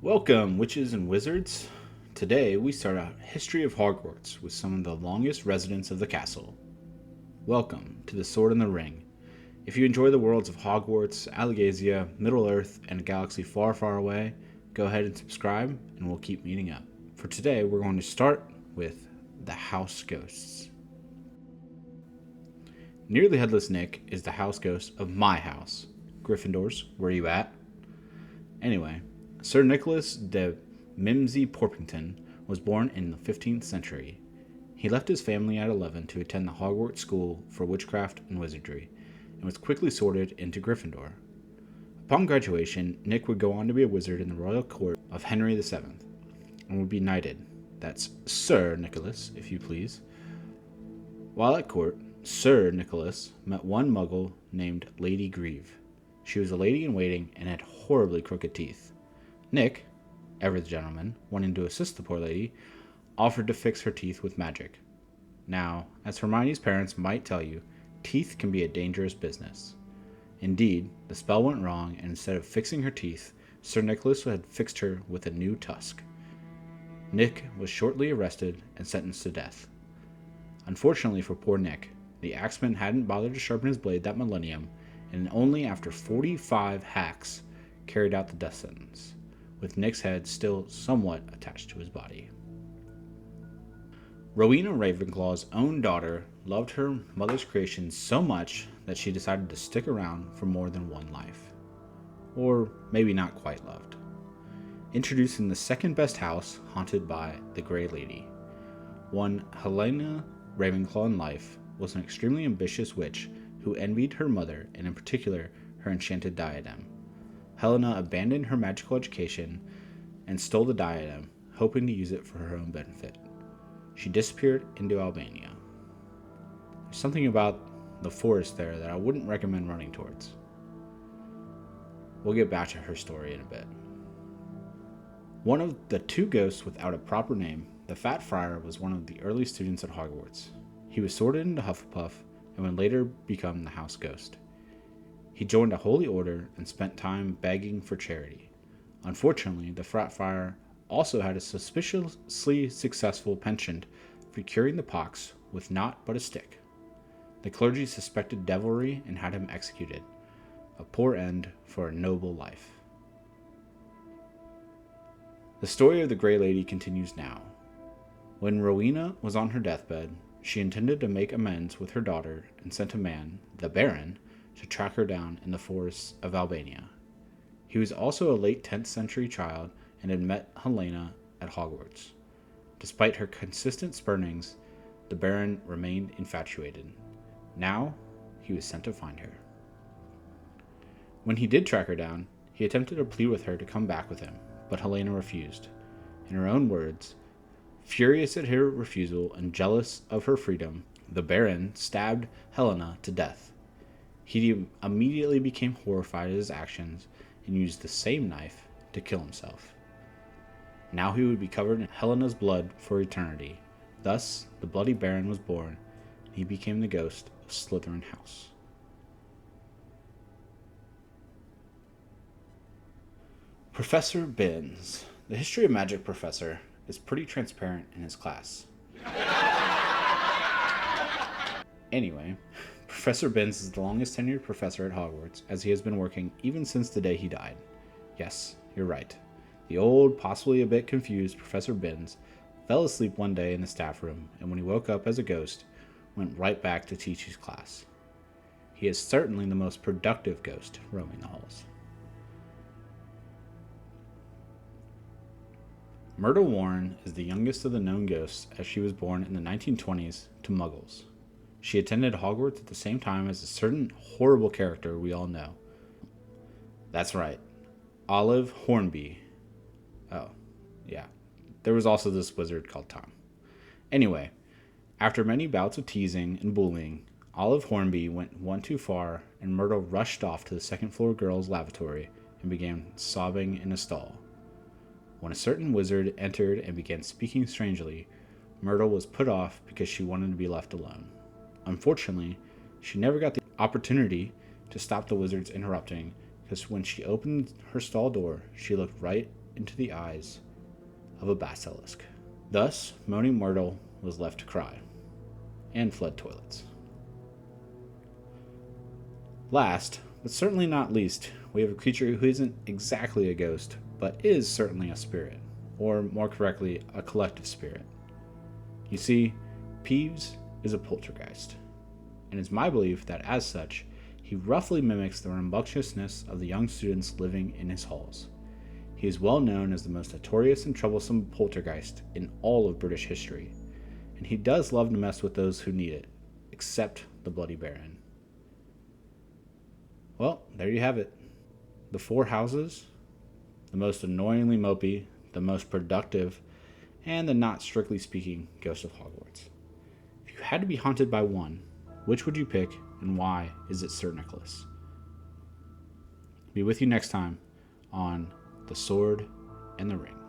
Welcome, witches and wizards. Today we start a history of Hogwarts with some of the longest residents of the castle. Welcome to the Sword and the Ring. If you enjoy the worlds of Hogwarts, Allegazia, Middle-earth, and a galaxy far, far away, go ahead and subscribe and we'll keep meeting up. For today, we're going to start with the House Ghosts. Nearly Headless Nick is the house ghost of my house. Gryffindors, where you at? Anyway, Sir Nicholas de Mimsy Porpington was born in the 15th century. He left his family at 11 to attend the Hogwarts School for Witchcraft and Wizardry, and was quickly sorted into Gryffindor. Upon graduation, Nick would go on to be a wizard in the royal court of Henry VII, and would be knighted. That's Sir Nicholas, if you please. While at court, Sir Nicholas met one Muggle named Lady Grieve. She was a lady-in-waiting and had horribly crooked teeth. Nick, ever the gentleman, wanting to assist the poor lady, offered to fix her teeth with magic. Now, as Hermione's parents might tell you, teeth can be a dangerous business. Indeed, the spell went wrong, and instead of fixing her teeth, Sir Nicholas had fixed her with a new tusk. Nick was shortly arrested and sentenced to death. Unfortunately for poor Nick, the axeman hadn't bothered to sharpen his blade that millennium, and only after 45 hacks carried out the death sentence, with Nick's head still somewhat attached to his body. Rowena Ravenclaw's own daughter loved her mother's creations so much that she decided to stick around for more than one life. Or maybe not quite loved. Introducing the second best house haunted by the Grey Lady. One Helena Ravenclaw in life was an extremely ambitious witch who envied her mother, and in particular her enchanted diadem. Helena abandoned her magical education and stole the diadem, hoping to use it for her own benefit. She disappeared into Albania. There's something about the forest there that I wouldn't recommend running towards. We'll get back to her story in a bit. One of the two ghosts without a proper name, the Fat Friar, was one of the early students at Hogwarts. He was sorted into Hufflepuff and would later become the House Ghost. He joined a holy order and spent time begging for charity. Unfortunately, the Fat Friar also had a suspiciously successful penchant for curing the pox with naught but a stick. The clergy suspected devilry and had him executed. A poor end for a noble life. The story of the Grey Lady continues now. When Rowena was on her deathbed, she intended to make amends with her daughter and sent a man, the Baron, to track her down in the forests of Albania. He was also a late 10th century child and had met Helena at Hogwarts. Despite her consistent spurnings, the Baron remained infatuated. Now, he was sent to find her. When he did track her down, he attempted to plead with her to come back with him, but Helena refused. In her own words, furious at her refusal and jealous of her freedom, the Baron stabbed Helena to death. He immediately became horrified at his actions and used the same knife to kill himself. Now he would be covered in Helena's blood for eternity. Thus, the Bloody Baron was born, and he became the ghost of Slytherin House. Professor Binns. The history of magic professor is pretty transparent in his class. Anyway, Professor Binns is the longest tenured professor at Hogwarts, as he has been working even since the day he died. Yes, you're right. The old, possibly a bit confused Professor Binns fell asleep one day in the staff room, and when he woke up as a ghost, went right back to teach his class. He is certainly the most productive ghost roaming the halls. Myrtle Warren is the youngest of the known ghosts, as she was born in the 1920s to Muggles. She attended Hogwarts at the same time as a certain horrible character we all know. That's right, Olive Hornby. Oh, yeah. There was also this wizard called Tom. Anyway, after many bouts of teasing and bullying, Olive Hornby went one too far, and Myrtle rushed off to the second floor girls' lavatory and began sobbing in a stall. When a certain wizard entered and began speaking strangely, Myrtle was put off because she wanted to be left alone. Unfortunately, she never got the opportunity to stop the wizard's interrupting, because when she opened her stall door, she looked right into the eyes of a basilisk. Thus, Moaning Myrtle was left to cry, and fled toilets. Last, but certainly not least, we have a creature who isn't exactly a ghost, but is certainly a spirit, or more correctly, a collective spirit. You see, Peeves is a poltergeist, and it's my belief that as such, he roughly mimics the rambunctiousness of the young students living in his halls. He is well known as the most notorious and troublesome poltergeist in all of British history, and he does love to mess with those who need it, except the Bloody Baron. Well, there you have it. The four houses, the most annoyingly mopey, the most productive, and the not strictly speaking ghost of Hogwarts. If you had to be haunted by one, which would you pick, and why is it Sir Nicholas? Be with you next time on The Sword and the Ring.